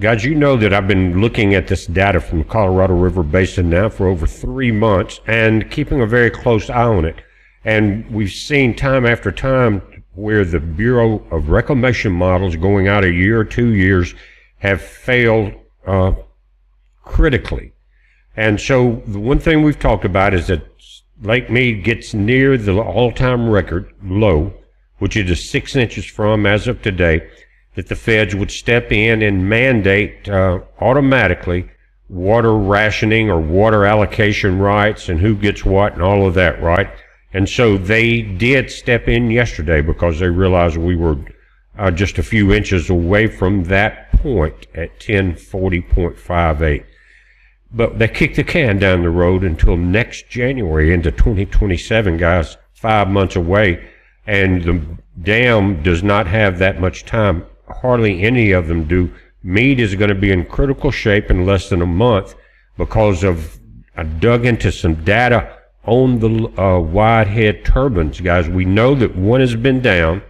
Guys, you know that I've been looking at this data from the Colorado River Basin now for over 3 months and keeping a very close eye on it. And we've seen time after time where the Bureau of Reclamation models going out a year or 2 years have failed critically. And so the one thing we've talked about is that Lake Mead gets near the all-time record low, which it is 6 inches from as of today, that the feds would step in and mandate automatically water rationing or water allocation rights and who gets what and all of that, right? And so they did step in yesterday because they realized we were just a few inches away from that point at 1040.58. But they kicked the can down the road until next January into 2027, guys, 5 months away. And the dam does not have that much time. Hardly any of them do. Mead is going to be in critical shape in less than a month because of, I dug into some data on the wide head turbines, guys. We know that one has been down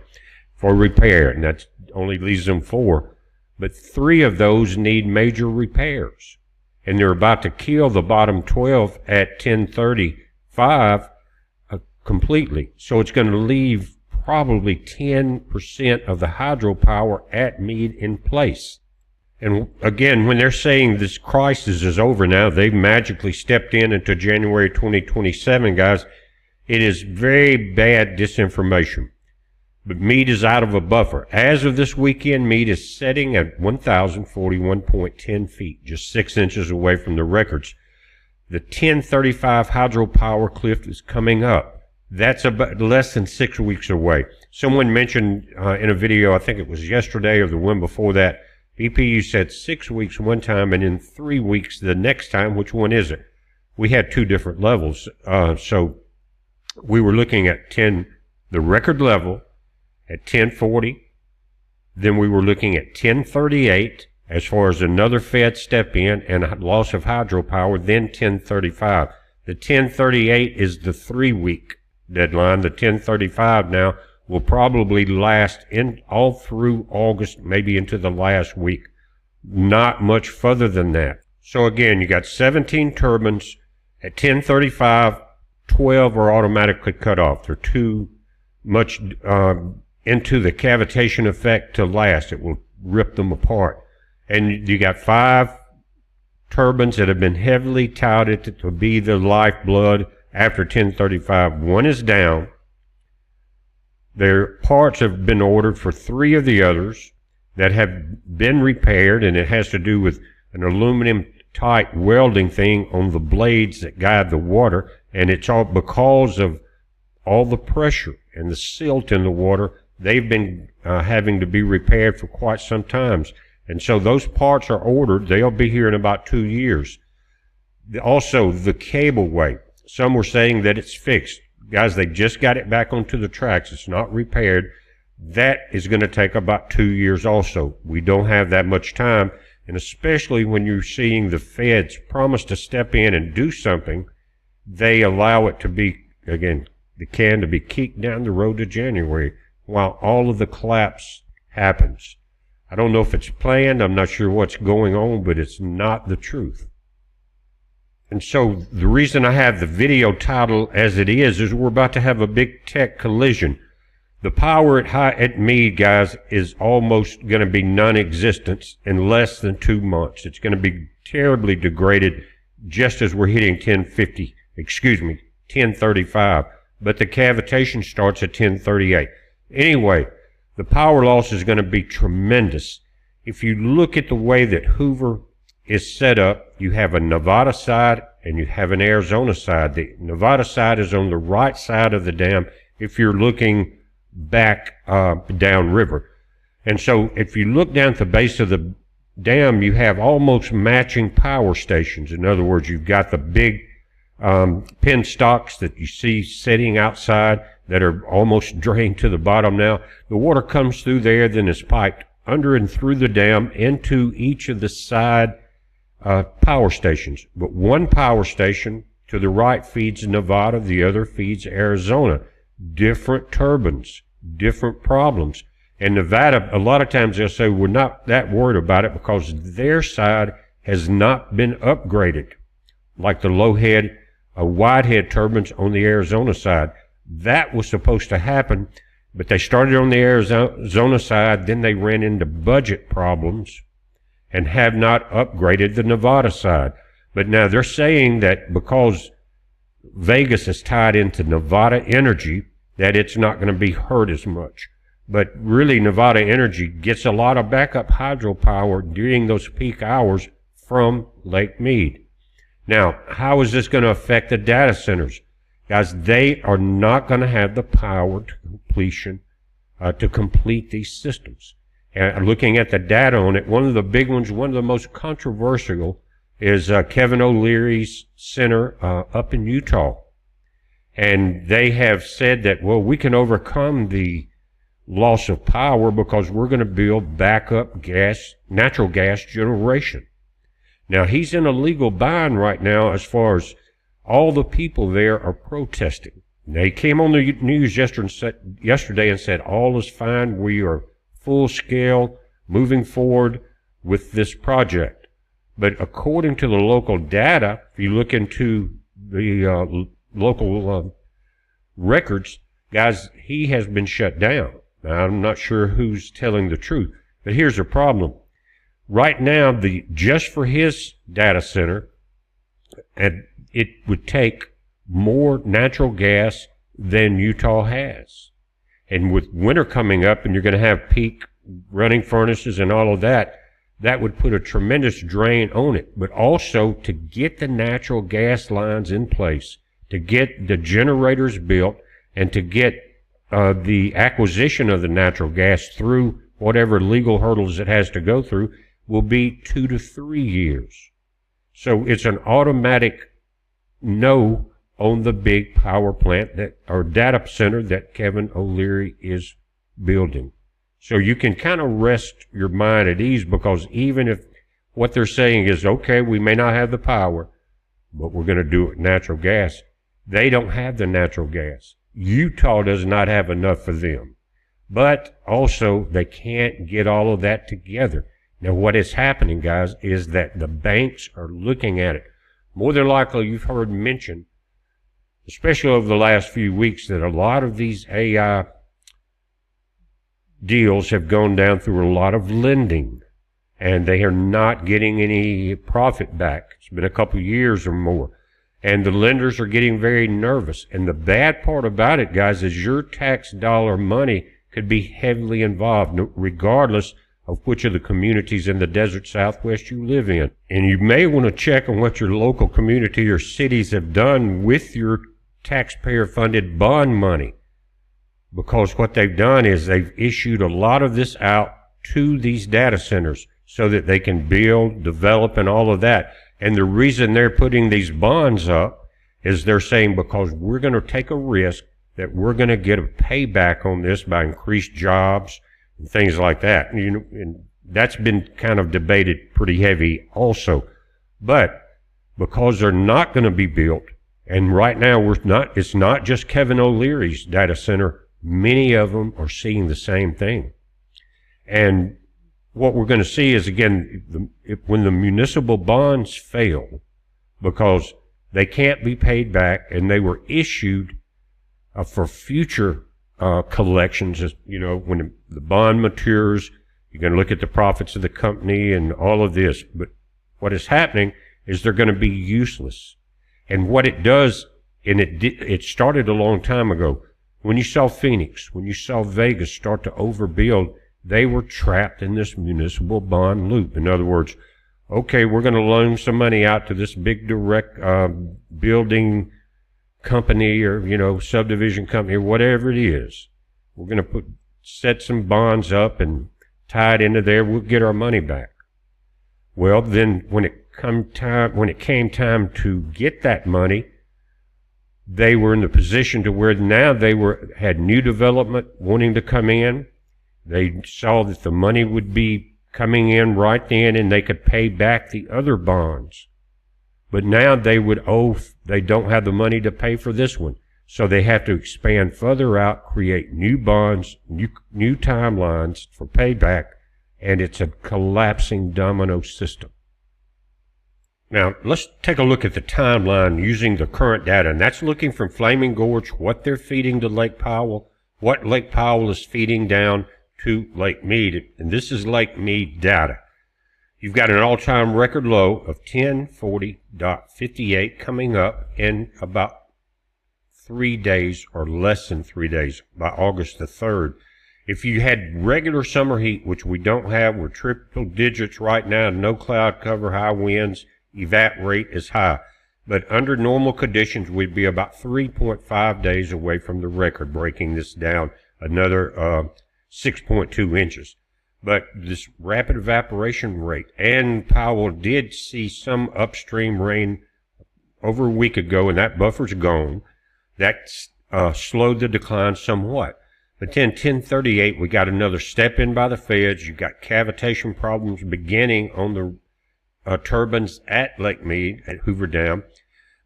for repair, and that only leaves them 4. But 3 of those need major repairs. And they're about to kill the bottom 12 at 1035 completely. So it's going to leave probably 10% of the hydropower at Mead in place. And again, when they're saying this crisis is over now, they've magically stepped in into January 2027, guys. It is very bad disinformation. But Mead is out of a buffer. As of this weekend, Mead is setting at 1,041.10 feet, just 6 inches away from the records. The 1035 hydropower cliff is coming up. That's about less than 6 weeks away. Someone mentioned in a video, I think it was yesterday or the one before that, BPU said 6 weeks one time and in 3 weeks the next time. Which one is it? We had 2 different levels. So we were looking at the record level at 1040. Then we were looking at 1038 as far as another Fed step in and loss of hydropower, then 1035. The 1038 is the 3-week deadline. The 1035 now will probably last in all through August, maybe into the last week. Not much further than that. So again, you got 17 turbines at 1035, 12 are automatically cut off. They're too much into the cavitation effect to last. It will rip them apart. And you got 5 turbines that have been heavily touted to be the lifeblood after 1035. One is down. Their parts have been ordered for 3 of the others that have been repaired, and it has to do with an aluminum tight welding thing on the blades that guide the water, and it's all because of all the pressure and the silt in the water. They've been having to be repaired for quite some time. And so those parts are ordered. They'll be here in about 2 years. Also, the cableway. Some were saying that it's fixed. Guys, they just got it back onto the tracks. It's not repaired. That is going to take about 2 years also. We don't have that much time. And especially when you're seeing the feds promise to step in and do something, they allow it to be, again, the can to be kicked down the road to January while all of the collapse happens. I don't know if it's planned. I'm not sure what's going on, but it's not the truth. And so the reason I have the video title as it is we're about to have a big tech collision. The power at Mead, guys, is almost going to be non-existent in less than 2 months. It's going to be terribly degraded just as we're hitting 1035. But the cavitation starts at 1038. Anyway, the power loss is going to be tremendous. If you look at the way that Hoover is set up, you have a Nevada side and you have an Arizona side. The Nevada side is on the right side of the dam if you're looking back downriver. And so if you look down at the base of the dam, you have almost matching power stations. In other words, you've got the big pin stocks that you see sitting outside that are almost drained to the bottom now. The water comes through there, then is piped under and through the dam into each of the side power stations. But one power station to the right feeds Nevada, the other feeds Arizona. Different turbines, different problems. And Nevada, a lot of times they'll say we're not that worried about it because their side has not been upgraded, like the wide head turbines on the Arizona side. That was supposed to happen, but they started on the Arizona side, then they ran into budget problems and have not upgraded the Nevada side. But now they're saying that because Vegas is tied into Nevada Energy, that it's not going to be hurt as much. But really, Nevada Energy gets a lot of backup hydropower during those peak hours from Lake Mead. Now, how is this going to affect the data centers? Guys, they are not going to have the power to complete these systems. And looking at the data on it, one of the big ones, one of the most controversial, is Kevin O'Leary's center up in Utah. And they have said that, well, we can overcome the loss of power because we're going to build backup natural gas generation. Now, he's in a legal bind right now as far as all the people there are protesting. They came on the news yesterday and said all is fine. We are full scale moving forward with this project. But according to the local data, if you look into the local records, guys, he has been shut down. Now, I'm not sure who's telling the truth, but here's the problem. Right now, just for his data center, and it would take more natural gas than Utah has. And with winter coming up and you're going to have peak running furnaces and all of that, that would put a tremendous drain on it. But also to get the natural gas lines in place, to get the generators built, and to get the acquisition of the natural gas through whatever legal hurdles it has to go through will be 2 to 3 years. So it's an automatic no on the big power plant or data center that Kevin O'Leary is building. So you can kind of rest your mind at ease, because even if what they're saying is, okay, we may not have the power, but we're going to do it with natural gas, they don't have the natural gas. Utah does not have enough for them. But also, they can't get all of that together. Now, what is happening, guys, is that the banks are looking at it. More than likely, you've heard mention, especially over the last few weeks, that a lot of these AI deals have gone down through a lot of lending, and they are not getting any profit back. It's been a couple of years or more. And the lenders are getting very nervous. And the bad part about it, guys, is your tax dollar money could be heavily involved, regardless of which of the communities in the desert Southwest you live in. And you may want to check on what your local community or cities have done with your taxpayer-funded bond money. Because what they've done is they've issued a lot of this out to these data centers so that they can build, develop, and all of that. And the reason they're putting these bonds up is they're saying, because we're going to take a risk that we're going to get a payback on this by increased jobs and things like that. And that's been kind of debated pretty heavy also. But because they're not going to be built, and right now it's not just Kevin O'Leary's data center, many of them are seeing the same thing. And what we're going to see is, again, when the municipal bonds fail because they can't be paid back and they were issued for future collections, when the bond matures, you're going to look at the profits of the company and all of this. But what is happening is they're going to be useless. And what it does, and it started a long time ago, when you saw Phoenix, when you saw Vegas start to overbuild, they were trapped in this municipal bond loop. In other words, okay, we're going to loan some money out to this big direct building company or, subdivision company or whatever it is. We're going to set some bonds up and tie it into there. We'll get our money back. Well, then when it came time to get that money, they were in the position to where now they had new development wanting to come in. They saw that the money would be coming in right then and they could pay back the other bonds. But now they don't have the money to pay for this one. So they have to expand further out, create new bonds, new timelines for payback, and it's a collapsing domino system. Now, let's take a look at the timeline using the current data, and that's looking from Flaming Gorge, what they're feeding to Lake Powell, what Lake Powell is feeding down to Lake Mead, and this is Lake Mead data. You've got an all-time record low of 1040.58 coming up in about 3 days or less than 3 days by August the 3rd. If you had regular summer heat, which we don't have, we're triple digits right now, no cloud cover, high winds, evap rate is high. But under normal conditions, we'd be about 3.5 days away from the record, breaking this down another 6.2 inches. But this rapid evaporation rate, and Powell did see some upstream rain over a week ago, and that buffer's gone. That slowed the decline somewhat. But then 1038, we got another step in by the feds. You got cavitation problems beginning on the turbines at Lake Mead, at Hoover Dam.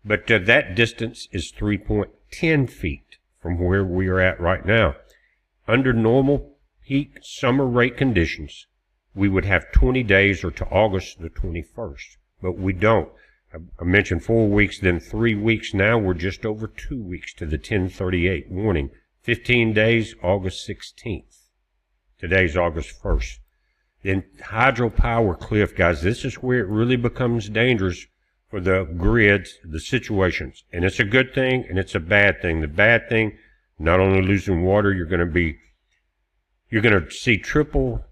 But that distance is 3.10 feet from where we are at right now. Under normal peak summer rate conditions, we would have 20 days or to August the 21st, but we don't. I mentioned 4 weeks, then 3 weeks. Now we're just over 2 weeks to the 1038 warning. 15 days, August 16th. Today's August 1st. Then hydropower cliff, guys, this is where it really becomes dangerous for the grids, the situations. And it's a good thing and it's a bad thing. The bad thing, not only losing water, you're going to see triple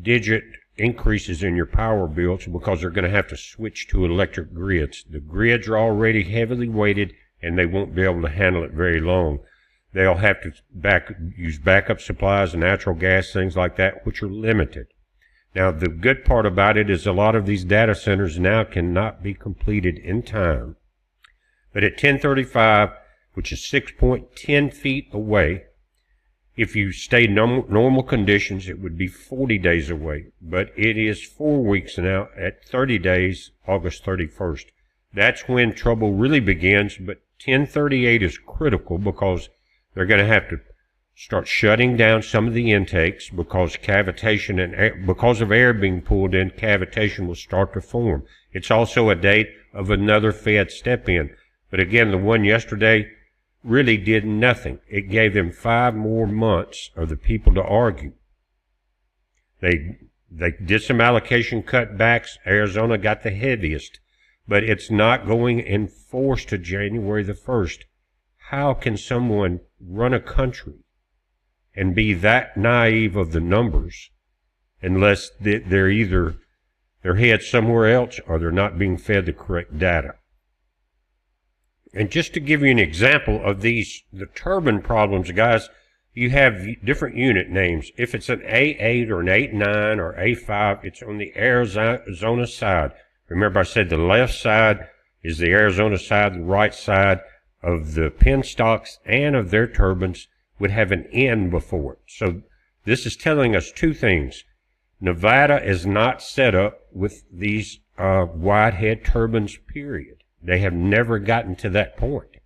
digit increases in your power bills because they're going to have to switch to electric grids. The grids are already heavily weighted and they won't be able to handle it very long. They'll have to use backup supplies, natural gas, things like that, which are limited. Now, the good part about it is a lot of these data centers now cannot be completed in time. But at 1035, which is 6.10 feet away, if you stay normal conditions, it would be 40 days away. But it is 4 weeks now at 30 days, August 31st. That's when trouble really begins, but 1038 is critical because they're going to have to start shutting down some of the intakes because cavitation and because of air being pulled in, cavitation will start to form. It's also a date of another Fed step in. But again, the one yesterday really did nothing. It gave them 5 more months of the people to argue. They did some allocation cutbacks. Arizona got the heaviest, but it's not going in force to January the 1st. How can someone run a country and be that naive of the numbers unless they're either their head somewhere else or they're not being fed the correct data? And just to give you an example of the turbine problems, guys, you have different unit names. If it's an A8 or an 8.9 or A5, it's on the Arizona side. Remember I said the left side is the Arizona side, the right side of the penstocks and of their turbines would have an N before it. So this is telling us two things. Nevada is not set up with these wide head turbines, period. They have never gotten to that point.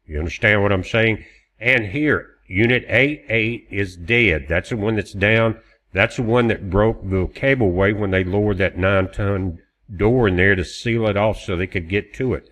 You understand what I'm saying? And here, unit A8 is dead. That's the one that's down. That's the one that broke the cableway when they lowered that 9-ton door in there to seal it off so they could get to it.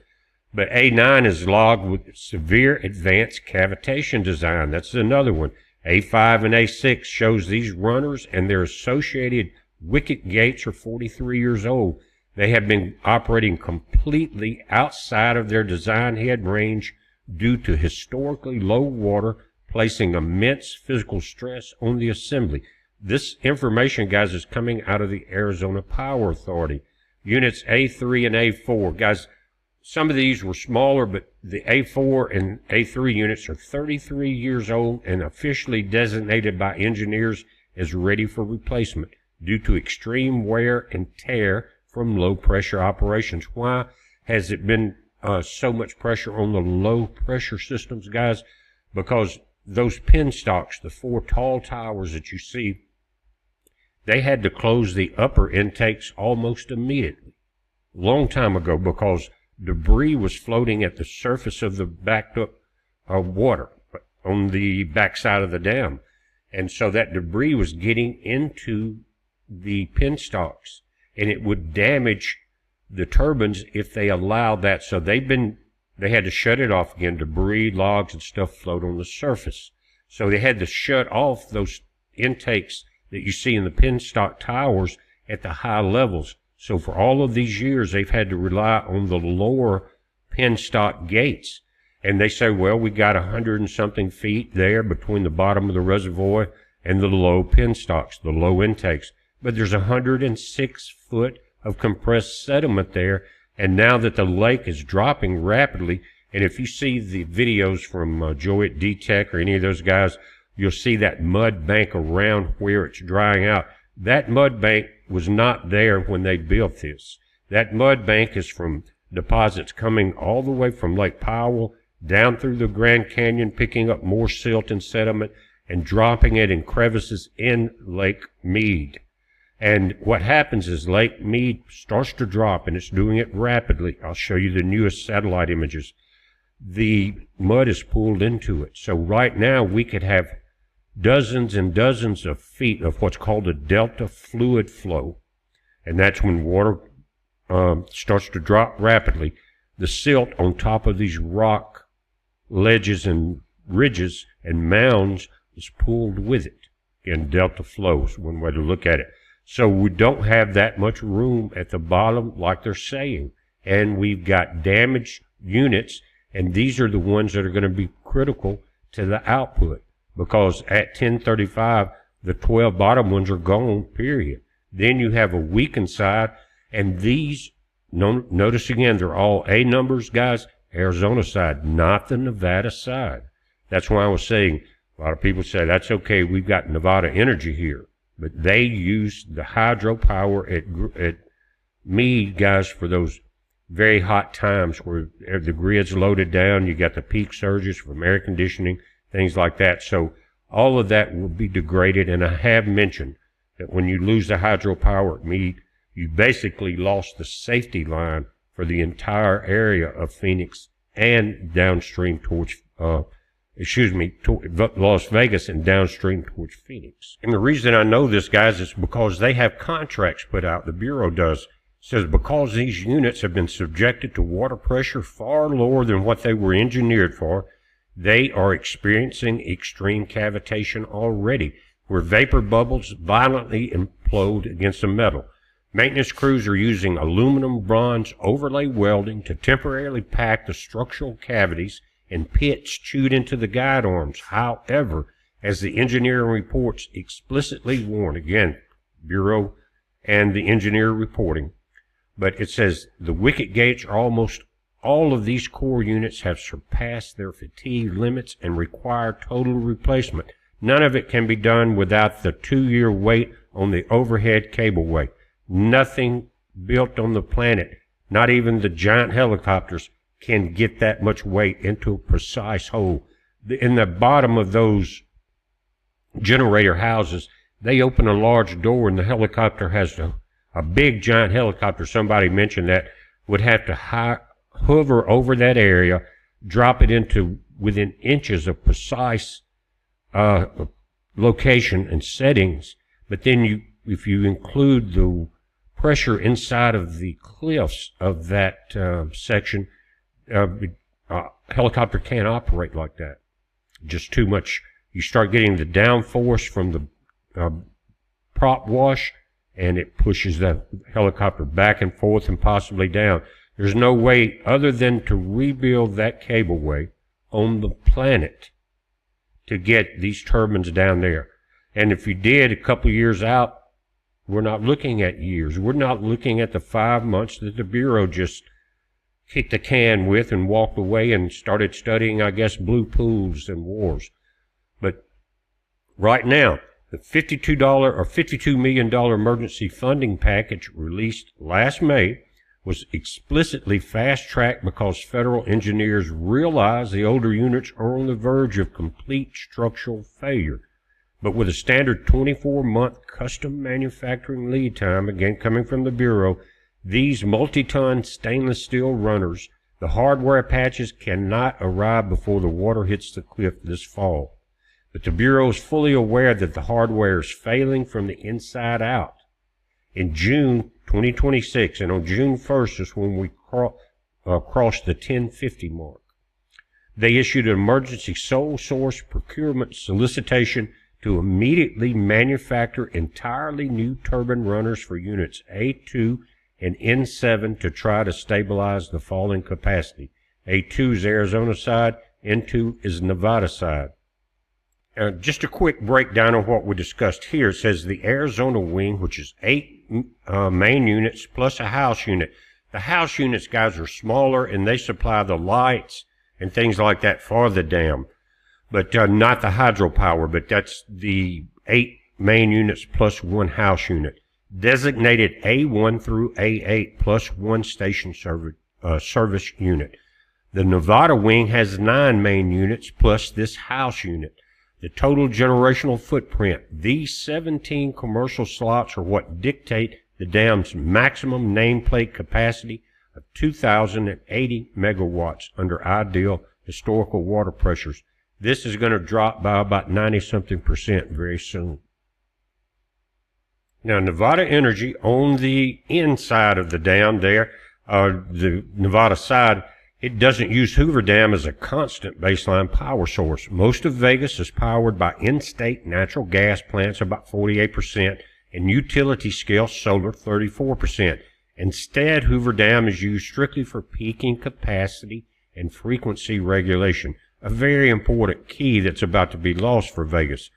But A9 is logged with severe advanced cavitation design. That's another one. A5 and A6 shows these runners and their associated wicket gates are 43 years old. They have been operating completely outside of their design head range due to historically low water, placing immense physical stress on the assembly. This information, guys, is coming out of the Arizona Power Authority. Units A3 and A4, guys, some of these were smaller, but the A4 and A3 units are 33 years old and officially designated by engineers as ready for replacement due to extreme wear and tear from low pressure operations. Why has it been so much pressure on the low pressure systems, guys? Because those penstocks, the 4 tall towers that you see, they had to close the upper intakes almost immediately, long time ago, because debris was floating at the surface of the backed up water on the backside of the dam. And so that debris was getting into the penstocks, and it would damage the turbines if they allowed that. So they had to shut it off again. Debris, logs, and stuff float on the surface. So they had to shut off those intakes that you see in the penstock towers at the high levels. So for all of these years, they've had to rely on the lower penstock gates. And they say, well, we got 100 and something feet there between the bottom of the reservoir and the low penstocks, the low intakes. But there's 106 foot of compressed sediment there. And now that the lake is dropping rapidly, and if you see the videos from Joe at D-Tech or any of those guys, you'll see that mud bank around where it's drying out. That mud bank was not there when they built this. That mud bank is from deposits coming all the way from Lake Powell down through the Grand Canyon, picking up more silt and sediment and dropping it in crevices in Lake Mead. And what happens is Lake Mead starts to drop, and it's doing it rapidly. I'll show you the newest satellite images. The mud is pulled into it. So right now we could have dozens and dozens of feet of what's called a delta fluid flow. And that's when water starts to drop rapidly. The silt on top of these rock ledges and ridges and mounds is pulled with it. Again, delta flows, one way to look at it. So we don't have that much room at the bottom like they're saying. And we've got damaged units, and these are the ones that are going to be critical to the output. Because at 1035, the 12 bottom ones are gone, period. Then you have a weakened side, and these, notice again, they're all A numbers, guys, Arizona side, not the Nevada side. That's why I was saying, a lot of people say, that's okay, we've got Nevada energy here. But they use the hydropower at Meade, guys, for those very hot times where the grid's loaded down, you got the peak surges from air conditioning, things like that. So all of that will be degraded. And I have mentioned that when you lose the hydropower at Meade, you basically lost the safety line for the entire area of Phoenix and downstream towards, Las Vegas and downstream towards Phoenix. And the reason I know this, guys, is because they have contracts put out, the Bureau does. It says because these units have been subjected to water pressure far lower than what they were engineered for, they are experiencing extreme cavitation already, where vapor bubbles violently implode against the metal. Maintenance crews are using aluminum bronze overlay welding to temporarily pack the structural cavities and pits chewed into the guide arms. However, as the engineering reports explicitly warn, again, Bureau and the engineer reporting, but it says the wicket gates are almost all of these core units have surpassed their fatigue limits and require total replacement. None of it can be done without the 2-year wait on the overhead cableway. Nothing built on the planet, not even the giant helicopters, can get that much weight into a precise hole. In the bottom of those generator houses, they open a large door and the helicopter has a big giant helicopter, somebody mentioned that, would have to hover over that area, drop it into within inches of precise location and settings. But then if you include the pressure inside of the cliffs of that section, helicopter can't operate like that. Just too much. You start getting the downforce from the prop wash, and it pushes the helicopter back and forth and possibly down. There's no way other than to rebuild that cableway on the planet to get these turbines down there. And if you did a couple of years out, we're not looking at years. We're not looking at the 5 months that the Bureau just kicked the can with and walked away and started studying, I guess, blue pools and wars. But right now, the $52 million emergency funding package released last May was explicitly fast-tracked because federal engineers realize the older units are on the verge of complete structural failure. But with a standard 24-month custom manufacturing lead time, again coming from the Bureau, these multi-ton stainless steel runners The hardware patches cannot arrive before the water hits the cliff this fall. But the Bureau is fully aware that the hardware is failing from the inside out. In June 2026, and on June 1st is when we crossed the 1050 mark, they issued an emergency sole source procurement solicitation to immediately manufacture entirely new turbine runners for units A2 and N7 to try to stabilize the falling capacity. A2 is Arizona side, N2 is Nevada side. Just a quick breakdown of what we discussed here. It says the Arizona wing, which is 8 main units plus a house unit. The house units, guys, are smaller and they supply the lights and things like that for the dam, but not the hydropower, but that's the 8 main units plus 1 house unit. Designated A1 through A8 plus 1 station service unit. The Nevada wing has 9 main units plus this house unit. The total generational footprint. These 17 commercial slots are what dictate the dam's maximum nameplate capacity of 2,080 megawatts under ideal historical water pressures. This is going to drop by about 90-something% very soon. Now, Nevada Energy on the inside of the dam there, the Nevada side, it doesn't use Hoover Dam as a constant baseline power source. Most of Vegas is powered by in-state natural gas plants, about 48%, and utility-scale solar, 34%. Instead, Hoover Dam is used strictly for peaking capacity and frequency regulation, a very important key that's about to be lost for Vegas.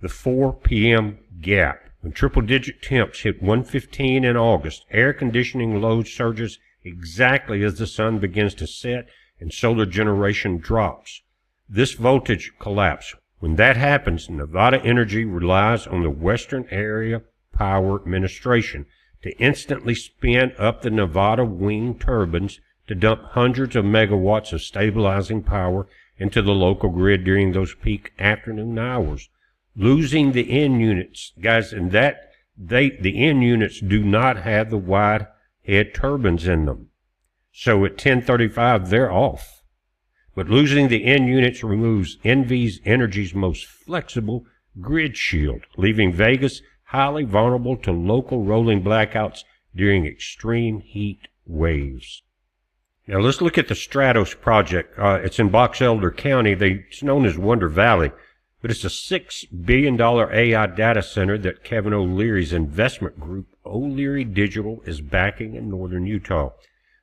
The 4 p.m. gap. When triple-digit temps hit 115 in August, air conditioning load surges exactly as the sun begins to set and solar generation drops. This voltage collapse. When that happens, Nevada Energy relies on the Western Area Power Administration to instantly spin up the Nevada wing turbines to dump hundreds of megawatts of stabilizing power into the local grid during those peak afternoon hours. Losing the N units, guys, and the N units do not have the wide head turbines in them. So at 10:35, they're off. But losing the N units removes NV Energy's most flexible grid shield, leaving Vegas highly vulnerable to local rolling blackouts during extreme heat waves. Now let's look at the Stratos project. It's in Box Elder County. It's known as Wonder Valley. But it's a $6 billion AI data center that Kevin O'Leary's investment group, O'Leary Digital, is backing in northern Utah.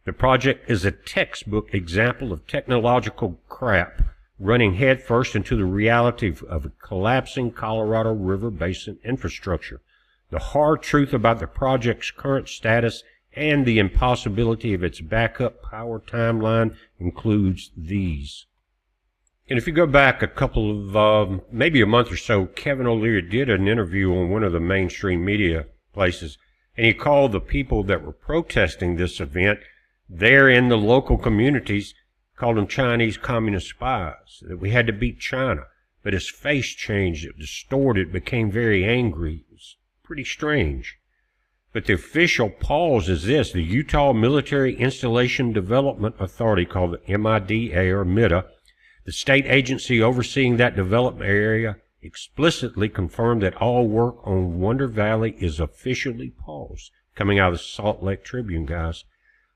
The project is a textbook example of technological crap running headfirst into the reality of a collapsing Colorado River Basin infrastructure. The hard truth about the project's current status and the impossibility of its backup power timeline includes these. And if you go back a couple of, maybe a month or so, Kevin O'Leary did an interview on one of the mainstream media places, and he called the people that were protesting this event there in the local communities, called them Chinese communist spies, that we had to beat China. But his face changed, it distorted, became very angry. It was pretty strange. But the official pause is this: the Utah Military Installation Development Authority, called the MIDA or MIDA, the state agency overseeing that development area, explicitly confirmed that all work on Wonder Valley is officially paused. Coming out of the Salt Lake Tribune, guys.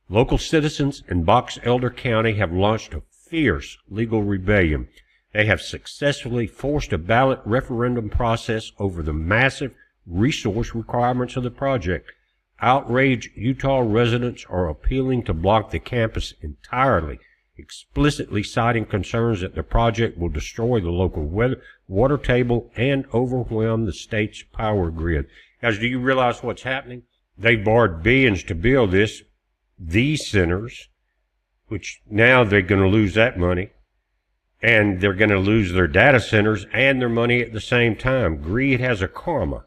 Local citizens in Box Elder County have launched a fierce legal rebellion. They have successfully forced a ballot referendum process over the massive resource requirements of the project. Outraged Utah residents are appealing to block the campus entirely, explicitly citing concerns that the project will destroy the local water table and overwhelm the state's power grid. Guys, do you realize what's happening? They borrowed billions to build these centers, which now they're going to lose that money, and they're going to lose their data centers and their money at the same time. Greed has a karma,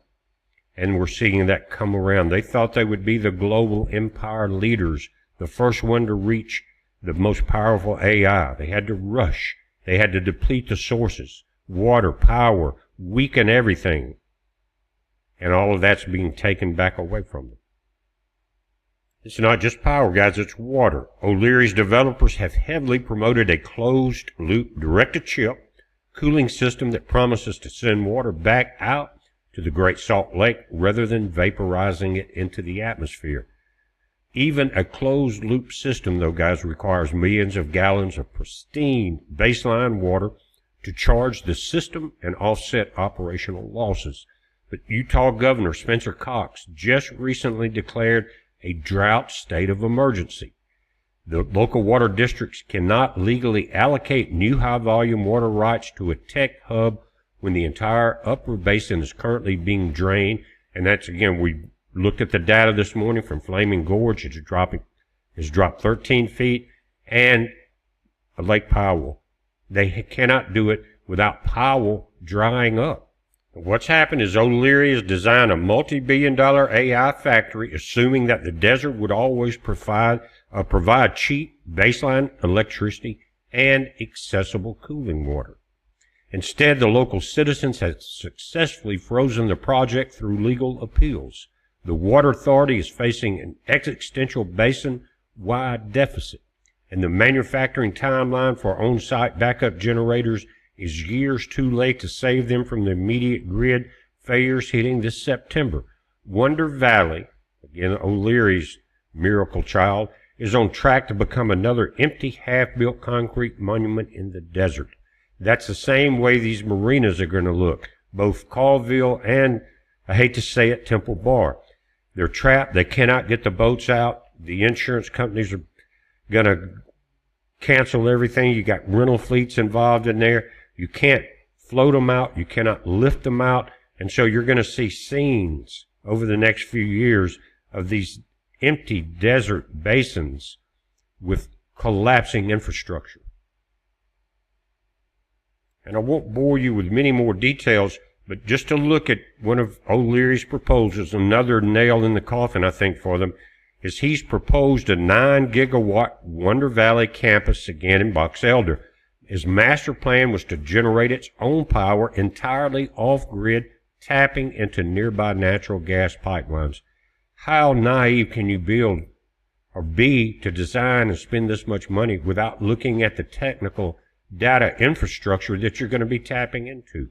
and we're seeing that come around. They thought they would be the global empire leaders, the first one to reach the most powerful AI. They had to rush. They had to deplete the sources, water, power, weaken everything. And all of that's being taken back away from them. It's not just power, guys, it's water. O'Leary's developers have heavily promoted a closed-loop direct-to-chip cooling system that promises to send water back out to the Great Salt Lake rather than vaporizing it into the atmosphere. Even a closed-loop system, though, guys, requires millions of gallons of pristine baseline water to charge the system and offset operational losses. But Utah Governor Spencer Cox just recently declared a drought state of emergency. The local water districts cannot legally allocate new high-volume water rights to a tech hub when the entire upper basin is currently being drained. And that's, again, we looked at the data this morning from Flaming Gorge. It's dropped 13 feet. And Lake Powell. They cannot do it without Powell drying up. What's happened is O'Leary has designed a multi-billion-dollar AI factory, assuming that the desert would always provide cheap baseline electricity and accessible cooling water. Instead, the local citizens have successfully frozen the project through legal appeals. The Water Authority is facing an existential basin-wide deficit, and the manufacturing timeline for on-site backup generators is years too late to save them from the immediate grid failures hitting this September. Wonder Valley, again O'Leary's miracle child, is on track to become another empty half-built concrete monument in the desert. That's the same way these marinas are going to look, both Colville and, I hate to say it, Temple Bar. They're trapped. They cannot get the boats out. The insurance companies are going to cancel everything. You got rental fleets involved in there. You can't float them out. You cannot lift them out. And so you're going to see scenes over the next few years of these empty desert basins with collapsing infrastructure. And I won't bore you with many more details, but just to look at one of O'Leary's proposals, another nail in the coffin, I think, for them, is he's proposed a 9-gigawatt Wonder Valley campus again in Box Elder. His master plan was to generate its own power entirely off-grid, tapping into nearby natural gas pipelines. How naive can you be to design and spend this much money without looking at the technical data infrastructure that you're going to be tapping into?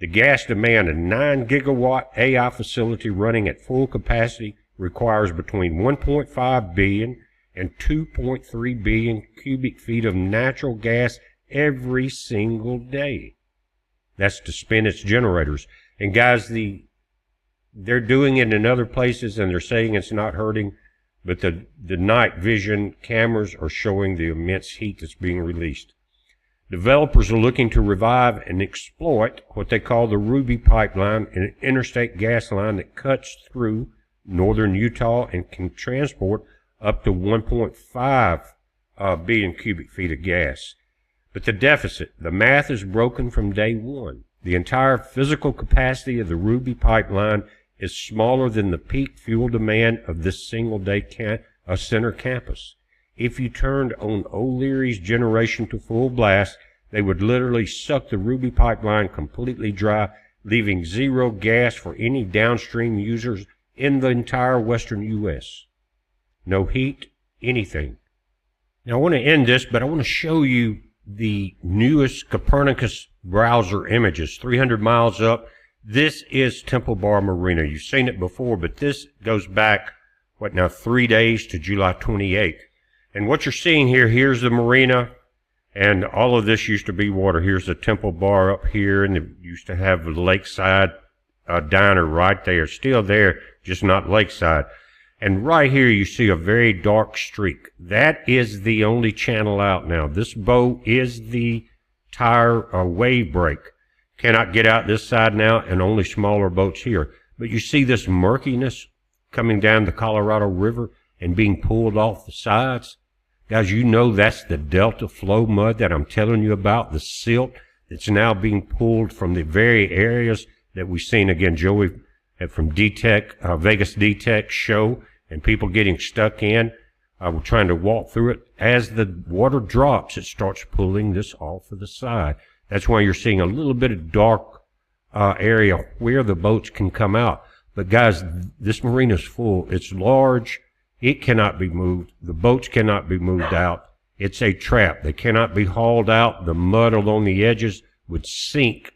The gas demand, a 9-gigawatt AI facility running at full capacity, requires between 1.5 billion and 2.3 billion cubic feet of natural gas every single day. That's to spin its generators. And guys, they're doing it in other places and they're saying it's not hurting, but the night vision cameras are showing the immense heat that's being released. Developers are looking to revive and exploit what they call the Ruby Pipeline, an interstate gas line that cuts through northern Utah and can transport up to 1.5 billion cubic feet of gas. But the deficit, the math is broken from day one. The entire physical capacity of the Ruby Pipeline is smaller than the peak fuel demand of this single-day center campus. If you turned on O'Leary's generation to full blast, they would literally suck the Ruby Pipeline completely dry, leaving zero gas for any downstream users in the entire western U.S. No heat, anything. Now I want to end this, but I want to show you the newest Copernicus browser images, 300 miles up. This is Temple Bar Marina. You've seen it before, but this goes back, 3 days to July 28th. And what you're seeing here, here's the marina, and all of this used to be water. Here's the Temple Bar up here, and it used to have the lakeside diner right there. Still there, just not lakeside. And right here you see a very dark streak. That is the only channel out now. This boat is the tire wave break. Cannot get out this side now, and only smaller boats here. But you see this murkiness coming down the Colorado River and being pulled off the sides. Guys, you know that's the Delta flow mud that I'm telling you about, the silt that's now being pulled from the very areas that we've seen. Again, Joey from DTEC, Vegas DTEC show, and people getting stuck in. We're trying to walk through it. As the water drops, it starts pulling this off of the side. That's why you're seeing a little bit of dark area where the boats can come out. But guys, this marina's full. It's large, It cannot be moved. The boats cannot be moved out. It's a trap. They cannot be hauled out. The mud along the edges would sink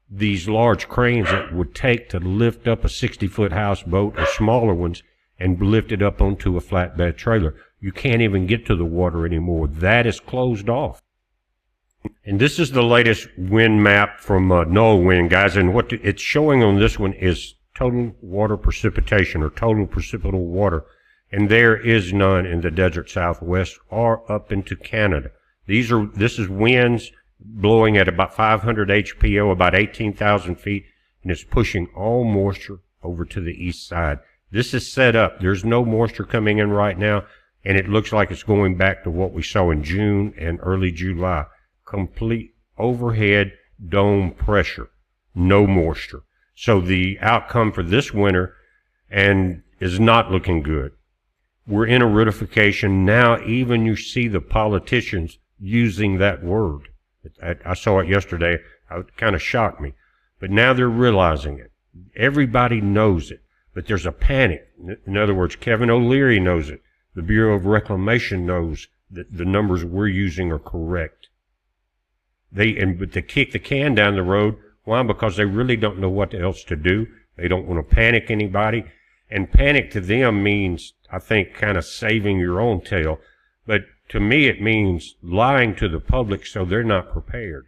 these large cranes that would take to lift up a 60-foot houseboat or smaller ones and lift it up onto a flatbed trailer. You can't even get to the water anymore. That is closed off. And this is the latest wind map from NOAA Wind, guys, and what it's showing on this one is total water precipitation, or total precipitable water, and there is none in the desert Southwest or up into Canada. This is winds blowing at about 500 HPO, about 18,000 feet, and it's pushing all moisture over to the east side. This is set up. There's no moisture coming in right now, and it looks like it's going back to what we saw in June and early July. Complete overhead dome pressure, no moisture. So the outcome for this winter is not looking good. We're in aridification now. Even you see the politicians using that word. I saw it yesterday. It kind of shocked me. But now they're realizing it. Everybody knows it. But there's a panic. In other words, Kevin O'Leary knows it. The Bureau of Reclamation knows that the numbers we're using are correct. But they kick the can down the road. Why? Because they really don't know what else to do. They don't want to panic anybody. And panic to them means, I think, kind of saving your own tail. But to me, it means lying to the public so they're not prepared.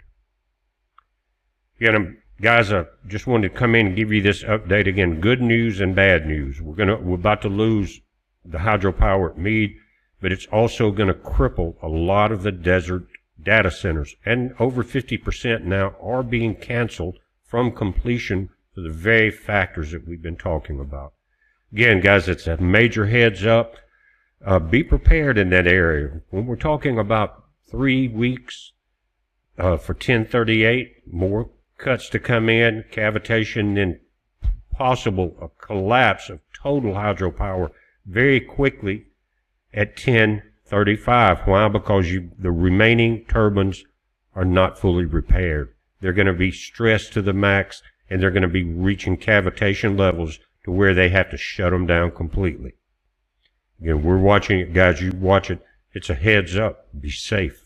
Again, guys, I just wanted to come in and give you this update again. Good news and bad news. We're about to lose the hydropower at Meade, but it's also going to cripple a lot of the desert data centers. And over 50% now are being canceled from completion for the very factors that we've been talking about. Again, guys, it's a major heads up. Be prepared in that area. When we're talking about 3 weeks for 1038, more cuts to come in, cavitation, then possible a collapse of total hydropower very quickly at 1035. Why? Because the remaining turbines are not fully repaired. They're going to be stressed to the max, and they're going to be reaching cavitation levels to where they have to shut them down completely. Again, we're watching it, guys. You watch it. It's a heads up. Be safe.